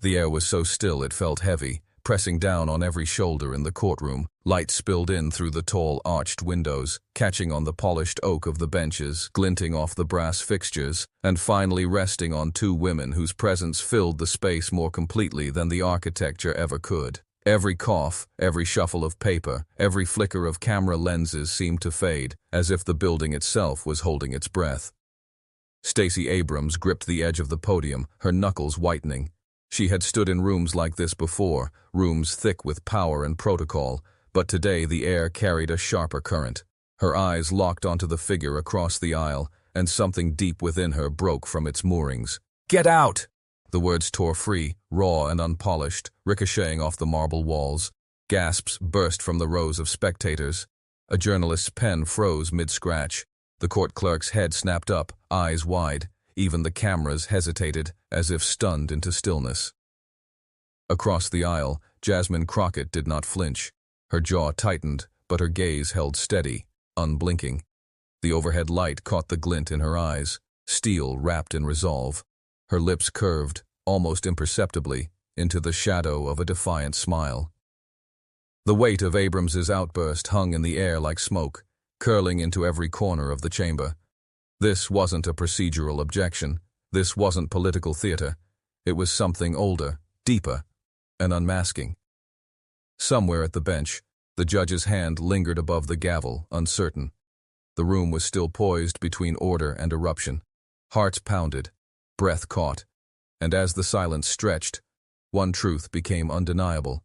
The air was so still it felt heavy, pressing down on every shoulder in the courtroom. Light spilled in through the tall, arched windows, catching on the polished oak of the benches, glinting off the brass fixtures, and finally resting on two women whose presence filled the space more completely than the architecture ever could. Every cough, every shuffle of paper, every flicker of camera lenses seemed to fade, as if the building itself was holding its breath. Stacey Abrams gripped the edge of the podium, her knuckles whitening. She had stood in rooms like this before, rooms thick with power and protocol, but today the air carried a sharper current. Her eyes locked onto the figure across the aisle, and something deep within her broke from its moorings. "Get out!" The words tore free, raw and unpolished, ricocheting off the marble walls. Gasps burst from the rows of spectators. A journalist's pen froze mid-scratch. The court clerk's head snapped up, eyes wide. Even the cameras hesitated, as if stunned into stillness. Across the aisle, Jasmine Crockett did not flinch. Her jaw tightened, but her gaze held steady, unblinking. The overhead light caught the glint in her eyes, steel wrapped in resolve. Her lips curved, almost imperceptibly, into the shadow of a defiant smile. The weight of Abrams's outburst hung in the air like smoke, curling into every corner of the chamber. This wasn't a procedural objection. This wasn't political theater. It was something older, deeper, and unmasking. Somewhere at the bench, the judge's hand lingered above the gavel, uncertain. The room was still poised between order and eruption. Hearts pounded, breath caught, and as the silence stretched, one truth became undeniable.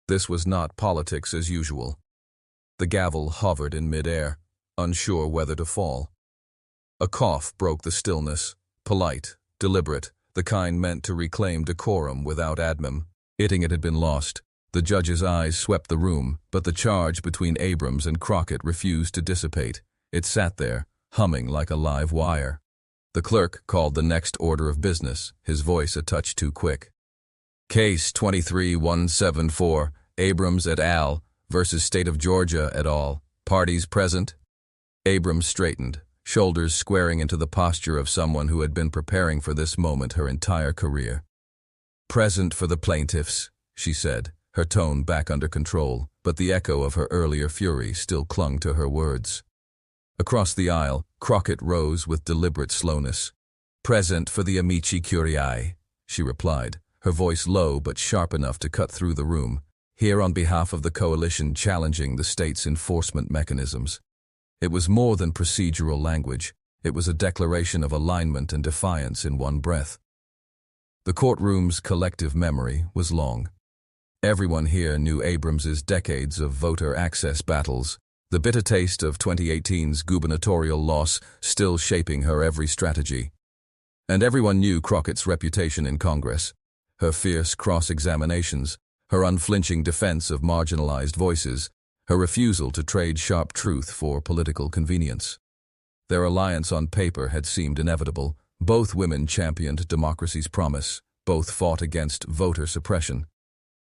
This was not politics as usual. The gavel hovered in midair, unsure whether to fall. A cough broke the stillness, polite, deliberate, the kind meant to reclaim decorum without admon. It had been lost. The judge's eyes swept the room, but the charge between Abrams and Crockett refused to dissipate. It sat there, humming like a live wire. The clerk called the next order of business, his voice a touch too quick. Case 23-174, Abrams et al. Versus State of Georgia et al. Parties present? Abrams straightened, shoulders squaring into the posture of someone who had been preparing for this moment her entire career. "Present for the plaintiffs," she said, her tone back under control, but the echo of her earlier fury still clung to her words. Across the aisle, Crockett rose with deliberate slowness. "Present for the amici curiae," she replied, her voice low but sharp enough to cut through the room, here on behalf of the coalition challenging the state's enforcement mechanisms. It was more than procedural language. It was a declaration of alignment and defiance in one breath. The courtroom's collective memory was long. Everyone here knew Abrams's decades of voter access battles, the bitter taste of 2018's gubernatorial loss still shaping her every strategy. And everyone knew Crockett's reputation in Congress, her fierce cross-examinations, her unflinching defense of marginalized voices, her refusal to trade sharp truth for political convenience. Their alliance on paper had seemed inevitable. Both women championed democracy's promise, both fought against voter suppression.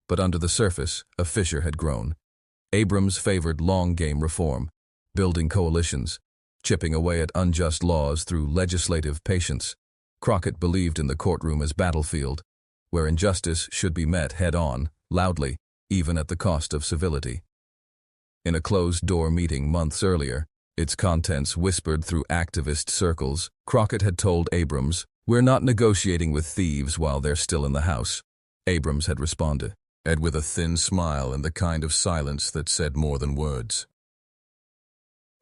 But under the surface, a fissure had grown. Abrams favored long-game reform, building coalitions, chipping away at unjust laws through legislative patience. Crockett believed in the courtroom as battlefield, where injustice should be met head-on, loudly, even at the cost of civility. In a closed-door meeting months earlier, its contents whispered through activist circles, Crockett had told Abrams, "We're not negotiating with thieves while they're still in the house." Abrams had responded, and with a thin smile and the kind of silence that said more than words.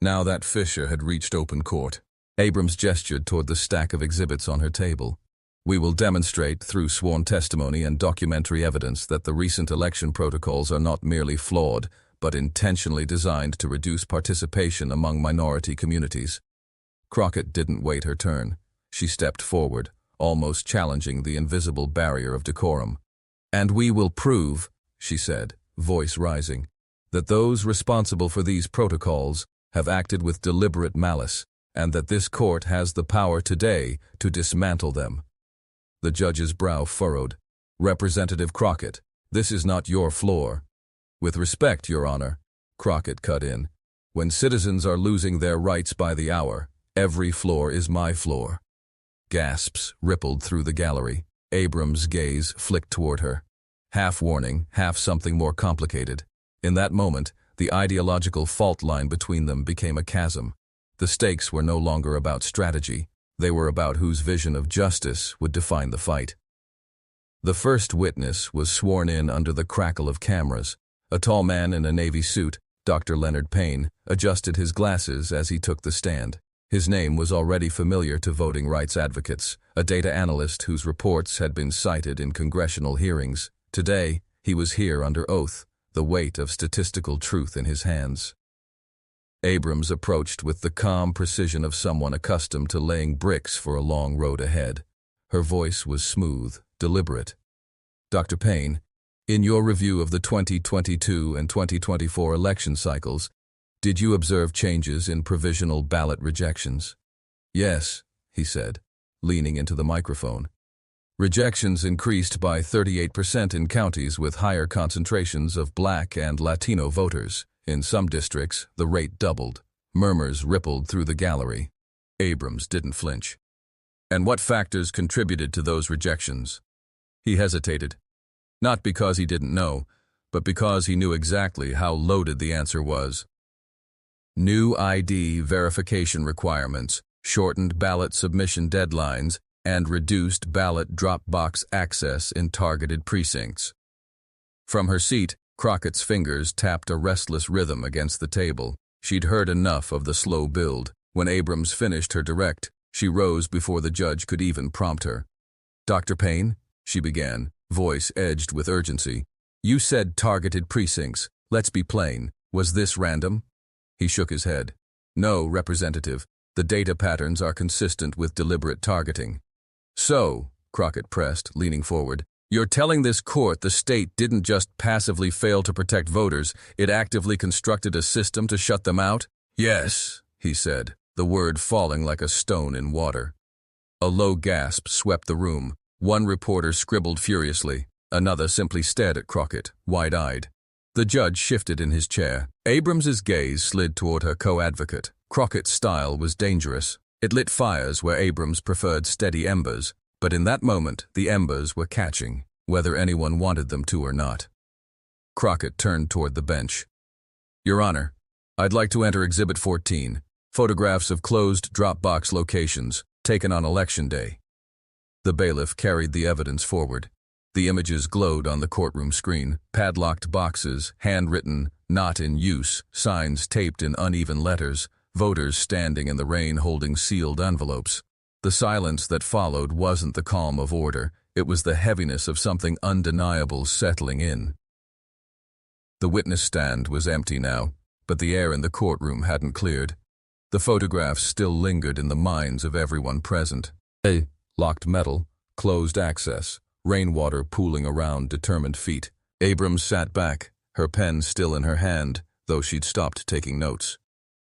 Now that fissure had reached open court. Abrams gestured toward the stack of exhibits on her table. "We will demonstrate through sworn testimony and documentary evidence that the recent election protocols are not merely flawed, but intentionally designed to reduce participation among minority communities." Crockett didn't wait her turn. She stepped forward, almost challenging the invisible barrier of decorum. "And we will prove," she said, voice rising, "that those responsible for these protocols have acted with deliberate malice, and that this court has the power today to dismantle them." The judge's brow furrowed. "Representative Crockett, this is not your floor." "With respect, Your Honor," Crockett cut in, "when citizens are losing their rights by the hour, every floor is my floor." Gasps rippled through the gallery. Abrams' gaze flicked toward her. Half warning, half something more complicated. In that moment, the ideological fault line between them became a chasm. The stakes were no longer about strategy. They were about whose vision of justice would define the fight. The first witness was sworn in under the crackle of cameras. A tall man in a navy suit, Dr. Leonard Payne, adjusted his glasses as he took the stand. His name was already familiar to voting rights advocates, a data analyst whose reports had been cited in congressional hearings. Today, he was here under oath, the weight of statistical truth in his hands. Abrams approached with the calm precision of someone accustomed to laying bricks for a long road ahead. Her voice was smooth, deliberate. Dr. Payne, in your review of the 2022 and 2024 election cycles, did you observe changes in provisional ballot rejections? Yes, he said, leaning into the microphone. Rejections increased by 38% in counties with higher concentrations of Black and Latino voters. In some districts, the rate doubled. Murmurs rippled through the gallery. Abrams didn't flinch. And what factors contributed to those rejections? He hesitated. Not because he didn't know, but because he knew exactly how loaded the answer was. New ID verification requirements, shortened ballot submission deadlines, and reduced ballot drop box access in targeted precincts. From her seat, Crockett's fingers tapped a restless rhythm against the table. She'd heard enough of the slow build. When Abrams finished her direct, she rose before the judge could even prompt her. Dr. Payne, she began, voice edged with urgency. You said targeted precincts. Let's be plain. Was this random? He shook his head. No, Representative. The data patterns are consistent with deliberate targeting. So, Crockett pressed, leaning forward, you're telling this court the state didn't just passively fail to protect voters, it actively constructed a system to shut them out? Yes, he said, the word falling like a stone in water. A low gasp swept the room. One reporter scribbled furiously. Another simply stared at Crockett, wide-eyed. The judge shifted in his chair. Abrams's gaze slid toward her co-advocate. Crockett's style was dangerous. It lit fires where Abrams preferred steady embers, but in that moment the embers were catching, whether anyone wanted them to or not. Crockett turned toward the bench. Your Honor, I'd like to enter Exhibit 14, photographs of closed drop-box locations, taken on Election Day. The bailiff carried the evidence forward. The images glowed on the courtroom screen, padlocked boxes, handwritten, not in use, signs taped in uneven letters, voters standing in the rain holding sealed envelopes. The silence that followed wasn't the calm of order, it was the heaviness of something undeniable settling in. The witness stand was empty now, but the air in the courtroom hadn't cleared. The photographs still lingered in the minds of everyone present. Locked metal, closed access, rainwater pooling around determined feet. Abrams sat back, her pen still in her hand, though she'd stopped taking notes.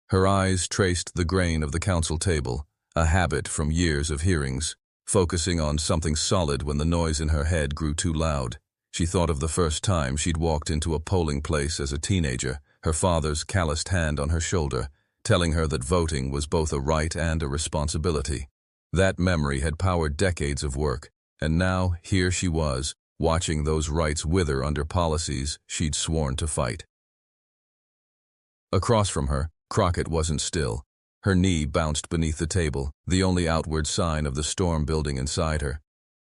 Her eyes traced the grain of the council table, a habit from years of hearings, focusing on something solid when the noise in her head grew too loud. She thought of the first time she'd walked into a polling place as a teenager, her father's calloused hand on her shoulder, telling her that voting was both a right and a responsibility. That memory had powered decades of work, and now here she was, watching those rights wither under policies she'd sworn to fight. Across from her, Crockett wasn't still. Her knee bounced beneath the table, the only outward sign of the storm building inside her.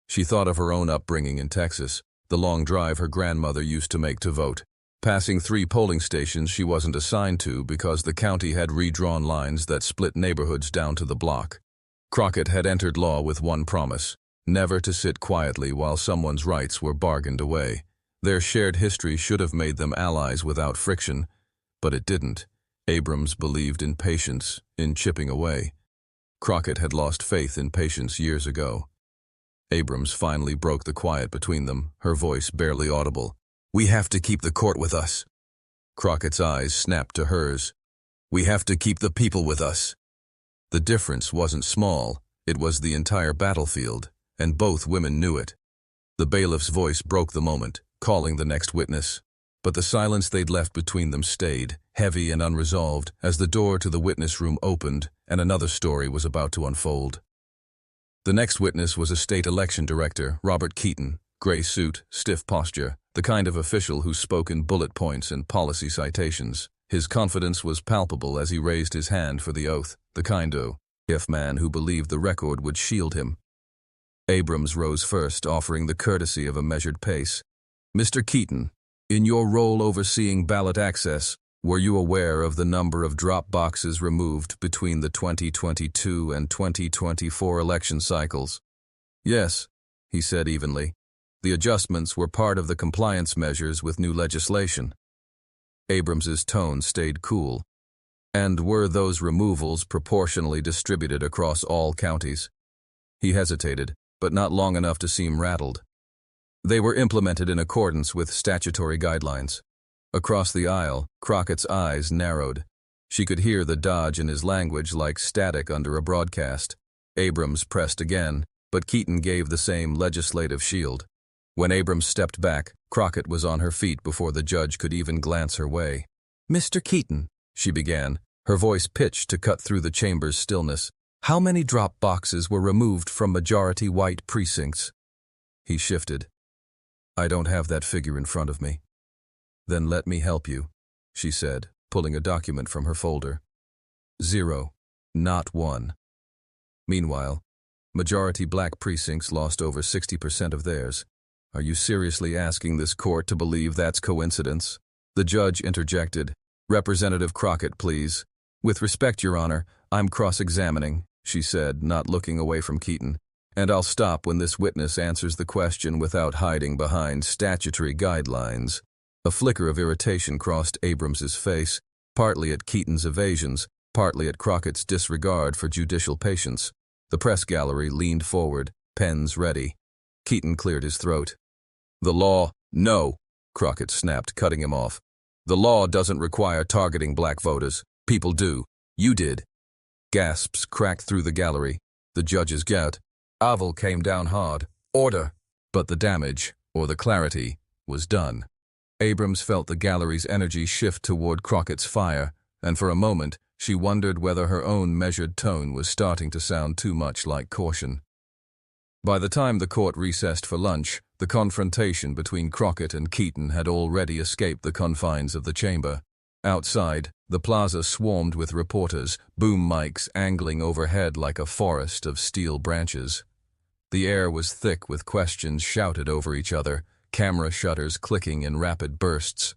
She thought of her own upbringing in Texas, the long drive her grandmother used to make to vote, passing 3 polling stations she wasn't assigned to because the county had redrawn lines that split neighborhoods down to the block. Crockett had entered law with one promise: never to sit quietly while someone's rights were bargained away. Their shared history should have made them allies without friction, but it didn't. Abrams believed in patience, in chipping away. Crockett had lost faith in patience years ago. Abrams finally broke the quiet between them, her voice barely audible. We have to keep the court with us. Crockett's eyes snapped to hers. We have to keep the people with us. The difference wasn't small, it was the entire battlefield, and both women knew it. The bailiff's voice broke the moment, calling the next witness. But the silence they'd left between them stayed, heavy and unresolved, as the door to the witness room opened and another story was about to unfold. The next witness was a state election director, Robert Keaton, gray suit, stiff posture, the kind of official who spoke in bullet points and policy citations. His confidence was palpable as he raised his hand for the oath, the kind of if man who believed the record would shield him. Abrams rose first, offering the courtesy of a measured pace. Mr. Keaton, in your role overseeing ballot access, were you aware of the number of drop boxes removed between the 2022 and 2024 election cycles? Yes, he said evenly. The adjustments were part of the compliance measures with new legislation. Abrams's tone stayed cool. And were those removals proportionally distributed across all counties? He hesitated, but not long enough to seem rattled. They were implemented in accordance with statutory guidelines. Across the aisle, Crockett's eyes narrowed. She could hear the dodge in his language like static under a broadcast. Abrams pressed again, but Keaton gave the same legislative shield. When Abrams stepped back, Crockett was on her feet before the judge could even glance her way. Mr. Keaton, she began, her voice pitched to cut through the chamber's stillness. How many drop boxes were removed from majority white precincts? He shifted. I don't have that figure in front of me. Then let me help you, she said, pulling a document from her folder. 0. Not 1. Meanwhile, majority black precincts lost over 60% of theirs. Are you seriously asking this court to believe that's coincidence? The judge interjected. Representative Crockett, please. With respect, Your Honor, I'm cross-examining, she said, not looking away from Keaton. And I'll stop when this witness answers the question without hiding behind statutory guidelines. A flicker of irritation crossed Abrams's face, partly at Keaton's evasions, partly at Crockett's disregard for judicial patience. The press gallery leaned forward, pens ready. Keaton cleared his throat. The law, no, Crockett snapped, cutting him off. The law doesn't require targeting black voters. People do. You did. Gasps cracked through the gallery. The judge's gout. Avil came down hard. Order. But the damage, or the clarity, was done. Abrams felt the gallery's energy shift toward Crockett's fire, and for a moment she wondered whether her own measured tone was starting to sound too much like caution. By the time the court recessed for lunch, the confrontation between Crockett and Keaton had already escaped the confines of the chamber. Outside, the plaza swarmed with reporters, boom mics angling overhead like a forest of steel branches. The air was thick with questions shouted over each other, camera shutters clicking in rapid bursts.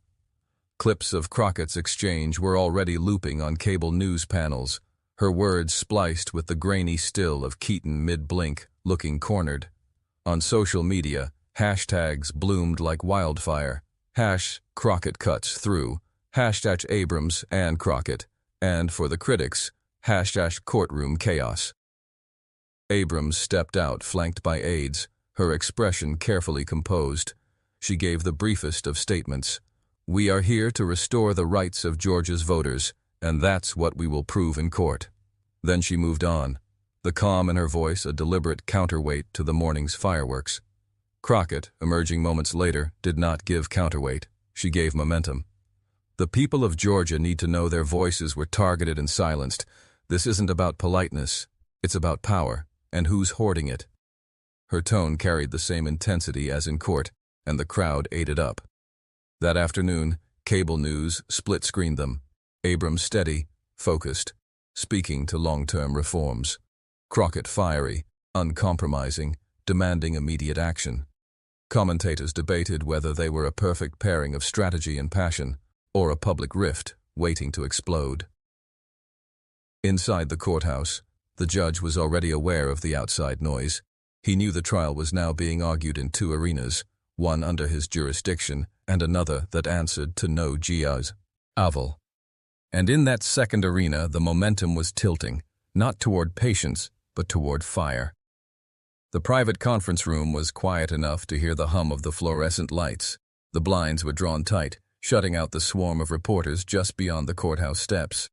Clips of Crockett's exchange were already looping on cable news panels, her words spliced with the grainy still of Keaton mid-blink, looking cornered. On social media, hashtags bloomed like wildfire. #Crockett cuts through, #Abrams and Crockett, and for the critics, #courtroom chaos. Abrams stepped out, flanked by aides, her expression carefully composed. She gave the briefest of statements. We are here to restore the rights of Georgia's voters, and that's what we will prove in court. Then she moved on, the calm in her voice a deliberate counterweight to the morning's fireworks. Crockett, emerging moments later, did not give counterweight. She gave momentum. The people of Georgia need to know their voices were targeted and silenced. This isn't about politeness. It's about power, and who's hoarding it. Her tone carried the same intensity as in court, and the crowd ate it up. That afternoon, cable news split-screened them. Abrams steady, focused, speaking to long-term reforms. Crockett fiery, uncompromising, demanding immediate action. Commentators debated whether they were a perfect pairing of strategy and passion, or a public rift waiting to explode. Inside the courthouse, the judge was already aware of the outside noise. He knew the trial was now being argued in two arenas, one under his jurisdiction and another that answered to no Giaz. Avil. And in that second arena, the momentum was tilting, not toward patience, but toward fire. The private conference room was quiet enough to hear the hum of the fluorescent lights. The blinds were drawn tight, shutting out the swarm of reporters just beyond the courthouse steps.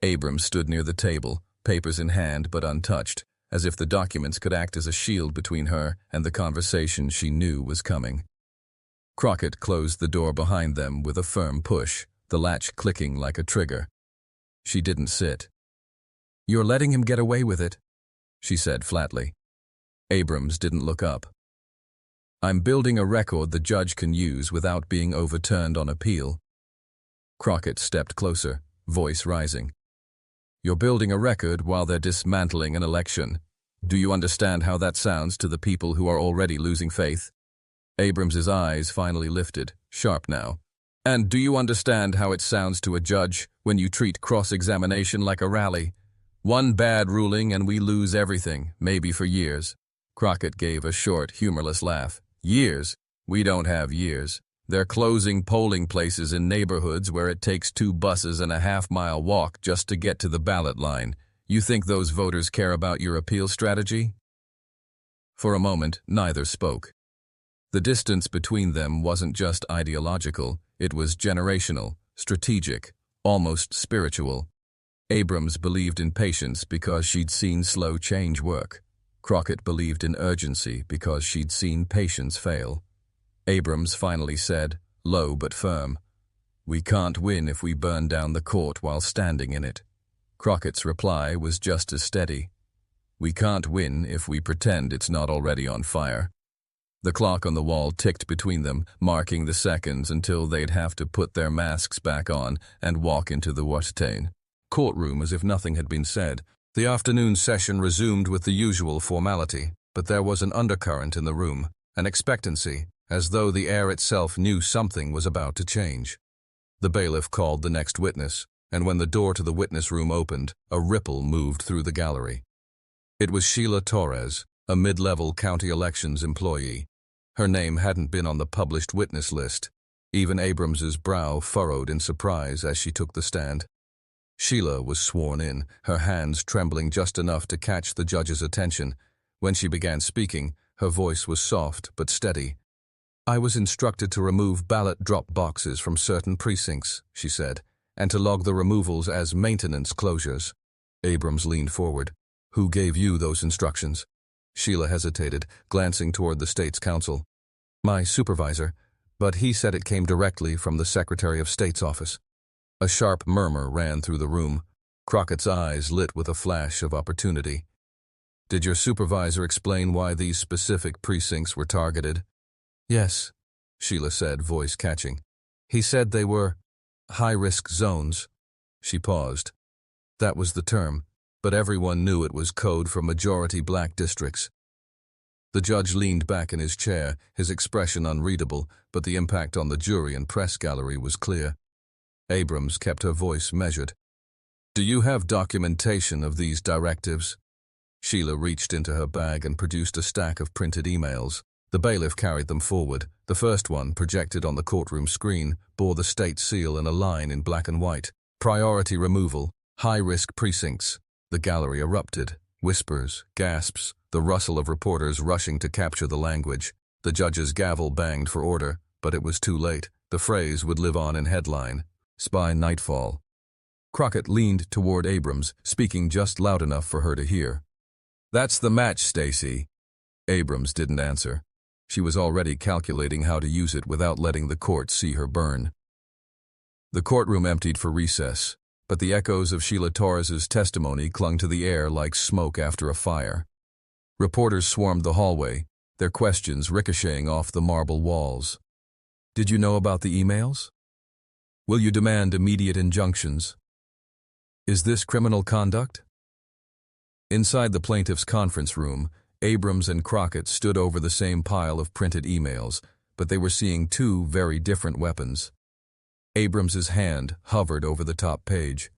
Abrams stood near the table, papers in hand but untouched, as if the documents could act as a shield between her and the conversation she knew was coming. Crockett closed the door behind them with a firm push, the latch clicking like a trigger. She didn't sit. "You're letting him get away with it," she said flatly. Abrams didn't look up. I'm building a record the judge can use without being overturned on appeal. Crockett stepped closer, voice rising. You're building a record while they're dismantling an election. Do you understand how that sounds to the people who are already losing faith? Abrams's eyes finally lifted, sharp now. And do you understand how it sounds to a judge when you treat cross-examination like a rally? One bad ruling and we lose everything, maybe for years. Crockett gave a short, humorless laugh. Years? We don't have years. They're closing polling places in neighborhoods where it takes 2 buses and a half-mile walk just to get to the ballot line. You think those voters care about your appeal strategy? For a moment, neither spoke. The distance between them wasn't just ideological, it was generational, strategic, almost spiritual. Abrams believed in patience because she'd seen slow change work. Crockett believed in urgency because she'd seen patience fail. Abrams finally said, low but firm, "We can't win if we burn down the court while standing in it." Crockett's reply was just as steady. "We can't win if we pretend it's not already on fire." The clock on the wall ticked between them, marking the seconds until they'd have to put their masks back on and walk into the Watertain courtroom as if nothing had been said. The afternoon session resumed with the usual formality, but there was an undercurrent in the room, an expectancy, as though the air itself knew something was about to change. The bailiff called the next witness, and when the door to the witness room opened, a ripple moved through the gallery. It was Sheila Torres, a mid-level county elections employee. Her name hadn't been on the published witness list. Even Abrams's brow furrowed in surprise as she took the stand. Sheila was sworn in, her hands trembling just enough to catch the judge's attention. When she began speaking, her voice was soft but steady. "I was instructed to remove ballot drop boxes from certain precincts," she said, "and to log the removals as maintenance closures." Abrams leaned forward. "Who gave you those instructions?" Sheila hesitated, glancing toward the state's counsel. "My supervisor, but he said it came directly from the Secretary of State's office." A sharp murmur ran through the room. Crockett's eyes lit with a flash of opportunity. "Did your supervisor explain why these specific precincts were targeted?" "Yes," Sheila said, voice catching. "He said they were high-risk zones." She paused. That was the term, but everyone knew it was code for majority black districts. The judge leaned back in his chair, his expression unreadable, but the impact on the jury and press gallery was clear. Abrams kept her voice measured. "Do you have documentation of these directives?" Sheila reached into her bag and produced a stack of printed emails. The bailiff carried them forward. The first one, projected on the courtroom screen, bore the state seal in a line in black and white. "Priority removal, high-risk precincts." The gallery erupted. Whispers, gasps, the rustle of reporters rushing to capture the language. The judge's gavel banged for order, but it was too late. The phrase would live on in headline. By nightfall. Crockett leaned toward Abrams, speaking just loud enough for her to hear. "That's the match, Stacey." Abrams didn't answer. She was already calculating how to use it without letting the court see her burn. The courtroom emptied for recess, but the echoes of Sheila Torres's testimony clung to the air like smoke after a fire. Reporters swarmed the hallway, their questions ricocheting off the marble walls. "Did you know about the emails? Will you demand immediate injunctions? Is this criminal conduct?" Inside the plaintiff's conference room, Abrams and Crockett stood over the same pile of printed emails, but they were seeing 2 very different weapons. Abrams's hand hovered over the top page.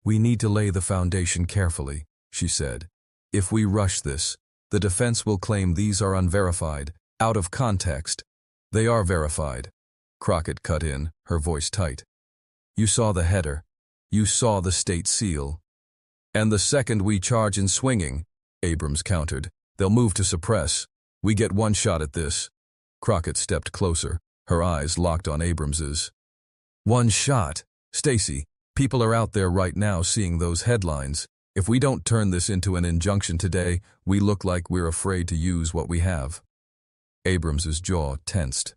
"We need to lay the foundation carefully," she said. "If we rush this, the defense will claim these are unverified, out of context. They are verified." Crockett cut in, her voice tight. "You saw the header. You saw the state seal." "And the second we charge in swinging," Abrams countered, "they'll move to suppress. We get one shot at this." Crockett stepped closer, her eyes locked on Abrams's. "One shot? Stacey, people are out there right now seeing those headlines. If we don't turn this into an injunction today, we look like we're afraid to use what we have." Abrams's jaw tensed.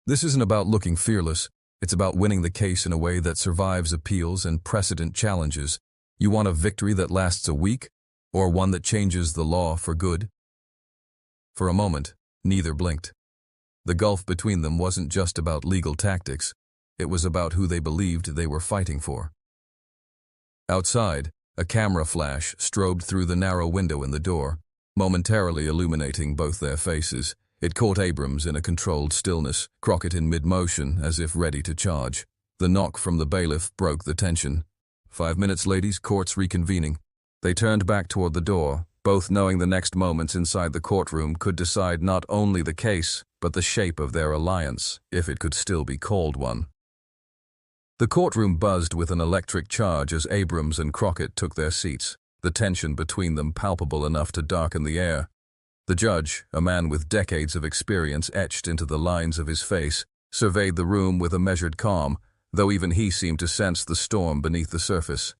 "This isn't about looking fearless. It's about winning the case in a way that survives appeals and precedent challenges. You want a victory that lasts a week, or one that changes the law for good?" For a moment, neither blinked. The gulf between them wasn't just about legal tactics. It was about who they believed they were fighting for. Outside, a camera flash strobed through the narrow window in the door, momentarily illuminating both their faces. It caught Abrams in a controlled stillness, Crockett in mid-motion, as if ready to charge. The knock from the bailiff broke the tension. 5 minutes, ladies, court's reconvening. They turned back toward the door, both knowing the next moments inside the courtroom could decide not only the case, but the shape of their alliance, if it could still be called one. The courtroom buzzed with an electric charge as Abrams and Crockett took their seats, the tension between them palpable enough to darken the air. The judge, a man with decades of experience etched into the lines of his face, surveyed the room with a measured calm, though even he seemed to sense the storm beneath the surface.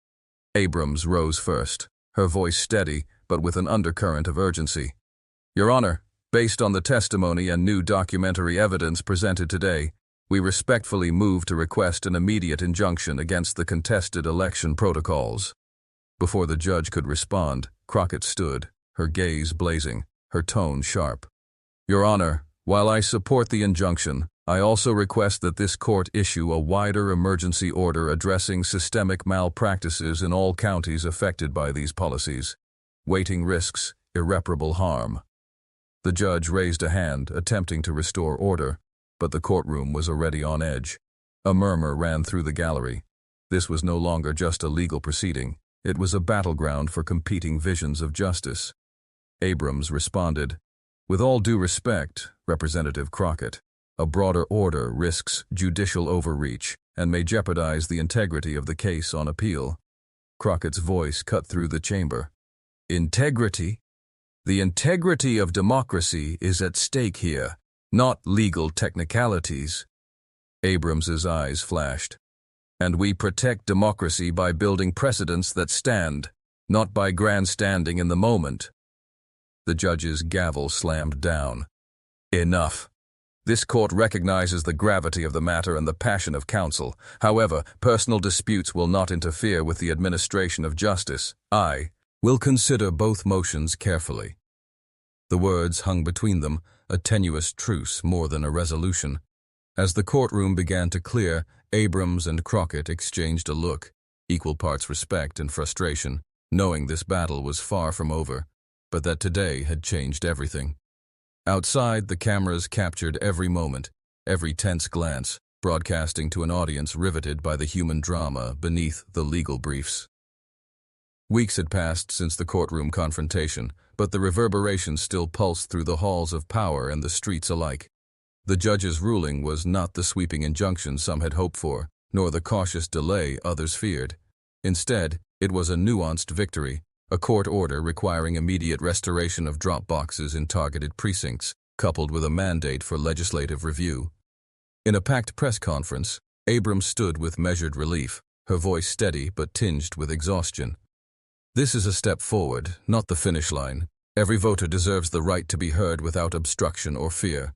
Abrams rose first, her voice steady, but with an undercurrent of urgency. Your Honor, based on the testimony and new documentary evidence presented today, we respectfully move to request an immediate injunction against the contested election protocols. Before the judge could respond, Crockett stood, her gaze blazing, her tone sharp. Your Honor, while I support the injunction, I also request that this court issue a wider emergency order addressing systemic malpractices in all counties affected by these policies. Weighting risks irreparable harm. The judge raised a hand, attempting to restore order, but the courtroom was already on edge. A murmur ran through the gallery. This was no longer just a legal proceeding. It was a battleground for competing visions of justice. Abrams responded, "With all due respect, Representative Crockett, a broader order risks judicial overreach and may jeopardize the integrity of the case on appeal." Crockett's voice cut through the chamber. Integrity? The integrity of democracy is at stake here, not legal technicalities. Abrams's eyes flashed. And we protect democracy by building precedents that stand, not by grandstanding in the moment. The judge's gavel slammed down. Enough. This court recognizes the gravity of the matter and the passion of counsel. However, personal disputes will not interfere with the administration of justice. I will consider both motions carefully. The words hung between them, a tenuous truce more than a resolution. As the courtroom began to clear, Abrams and Crockett exchanged a look, equal parts respect and frustration, knowing this battle was far from over, but that today had changed everything. Outside, the cameras captured every moment, every tense glance, broadcasting to an audience riveted by the human drama beneath the legal briefs. Weeks had passed since the courtroom confrontation, but the reverberations still pulsed through the halls of power and the streets alike. The judge's ruling was not the sweeping injunction some had hoped for, nor the cautious delay others feared. Instead, it was a nuanced victory, a court order requiring immediate restoration of drop boxes in targeted precincts, coupled with a mandate for legislative review. In a packed press conference, Abrams stood with measured relief, her voice steady but tinged with exhaustion. This is a step forward, not the finish line. Every voter deserves the right to be heard without obstruction or fear.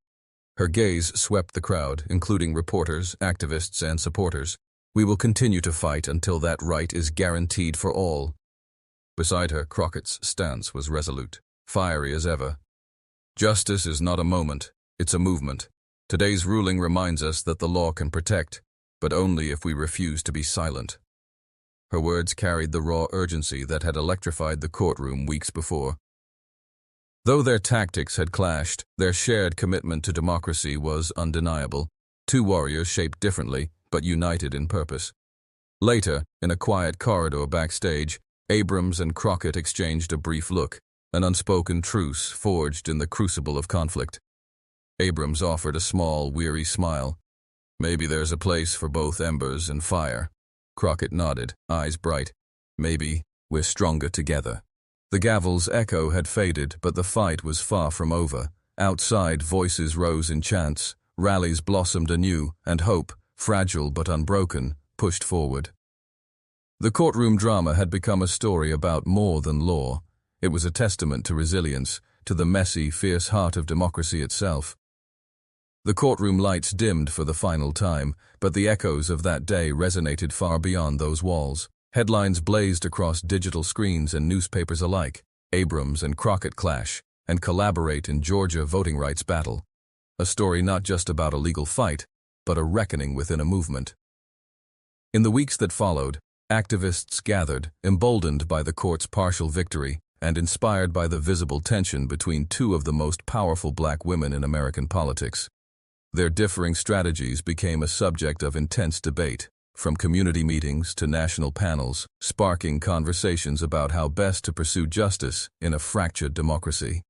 Her gaze swept the crowd, including reporters, activists, and supporters. We will continue to fight until that right is guaranteed for all. Beside her, Crockett's stance was resolute, fiery as ever. Justice is not a moment, it's a movement. Today's ruling reminds us that the law can protect, but only if we refuse to be silent. Her words carried the raw urgency that had electrified the courtroom weeks before. Though their tactics had clashed, their shared commitment to democracy was undeniable. Two warriors shaped differently, but united in purpose. Later, in a quiet corridor backstage, Abrams and Crockett exchanged a brief look, an unspoken truce forged in the crucible of conflict. Abrams offered a small, weary smile. Maybe there's a place for both embers and fire. Crockett nodded, eyes bright. Maybe we're stronger together. The gavel's echo had faded, but the fight was far from over. Outside, voices rose in chants, rallies blossomed anew, and hope, fragile but unbroken, pushed forward. The courtroom drama had become a story about more than law. It was a testament to resilience, to the messy, fierce heart of democracy itself. The courtroom lights dimmed for the final time, but the echoes of that day resonated far beyond those walls. Headlines blazed across digital screens and newspapers alike. Abrams and Crockett clash, and collaborate in Georgia voting rights battle. A story not just about a legal fight, but a reckoning within a movement. In the weeks that followed, activists gathered, emboldened by the court's partial victory and inspired by the visible tension between two of the most powerful black women in American politics. Their differing strategies became a subject of intense debate, from community meetings to national panels, sparking conversations about how best to pursue justice in a fractured democracy.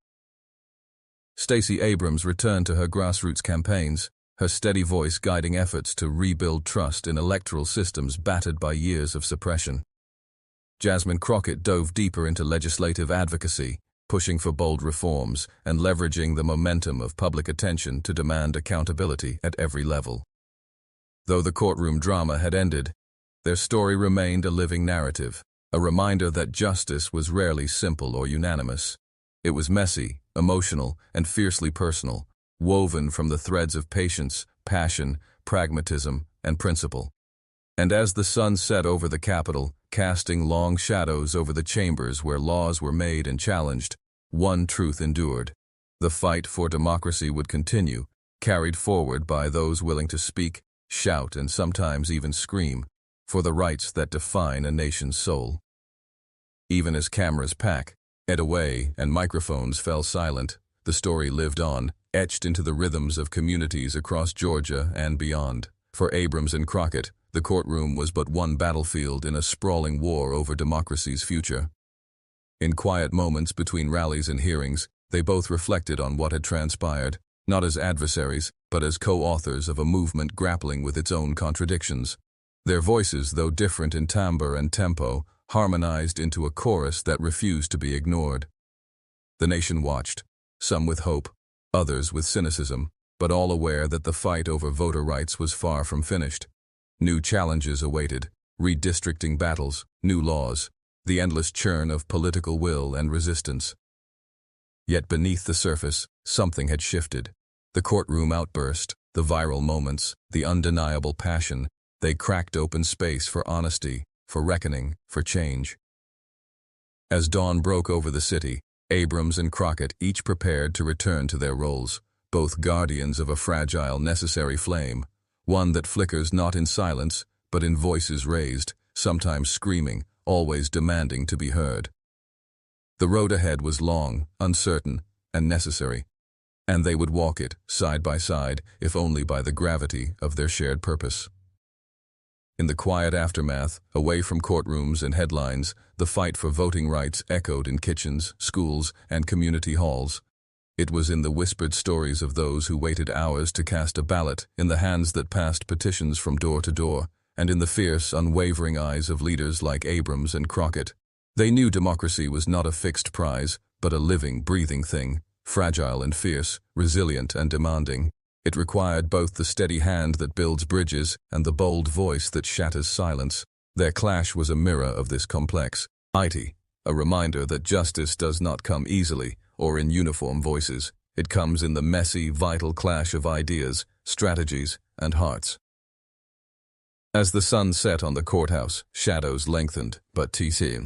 Stacey Abrams returned to her grassroots campaigns, her steady voice guiding efforts to rebuild trust in electoral systems battered by years of suppression. Jasmine Crockett dove deeper into legislative advocacy, pushing for bold reforms and leveraging the momentum of public attention to demand accountability at every level. Though the courtroom drama had ended, their story remained a living narrative, a reminder that justice was rarely simple or unanimous. It was messy, emotional, and fiercely personal, woven from the threads of patience, passion, pragmatism, and principle. And as the sun set over the Capitol, casting long shadows over the chambers where laws were made and challenged, one truth endured. The fight for democracy would continue, carried forward by those willing to speak, shout, and sometimes even scream, for the rights that define a nation's soul. Even as cameras packed away and microphones fell silent, the story lived on, etched into the rhythms of communities across Georgia and beyond. For Abrams and Crockett, the courtroom was but one battlefield in a sprawling war over democracy's future. In quiet moments between rallies and hearings, they both reflected on what had transpired, not as adversaries, but as co-authors of a movement grappling with its own contradictions. Their voices, though different in timbre and tempo, harmonized into a chorus that refused to be ignored. The nation watched, some with hope, others with cynicism, but all aware that the fight over voter rights was far from finished. New challenges awaited, redistricting battles, new laws, the endless churn of political will and resistance. Yet beneath the surface, something had shifted. The courtroom outburst, the viral moments, the undeniable passion, they cracked open space for honesty, for reckoning, for change. As dawn broke over the city, Abrams and Crockett each prepared to return to their roles, both guardians of a fragile, necessary flame, one that flickers not in silence, but in voices raised, sometimes screaming, always demanding to be heard. The road ahead was long, uncertain, and necessary, and they would walk it, side by side, if only by the gravity of their shared purpose. In the quiet aftermath, away from courtrooms and headlines, the fight for voting rights echoed in kitchens, schools, and community halls. It was in the whispered stories of those who waited hours to cast a ballot, in the hands that passed petitions from door to door, and in the fierce, unwavering eyes of leaders like Abrams and Crockett. They knew democracy was not a fixed prize, but a living, breathing thing, fragile and fierce, resilient and demanding. It required both the steady hand that builds bridges and the bold voice that shatters silence. Their clash was a mirror of this complexity, a reminder that justice does not come easily or in uniform voices. It comes in the messy, vital clash of ideas, strategies, and hearts. As the sun set on the courthouse, shadows lengthened, but T.C.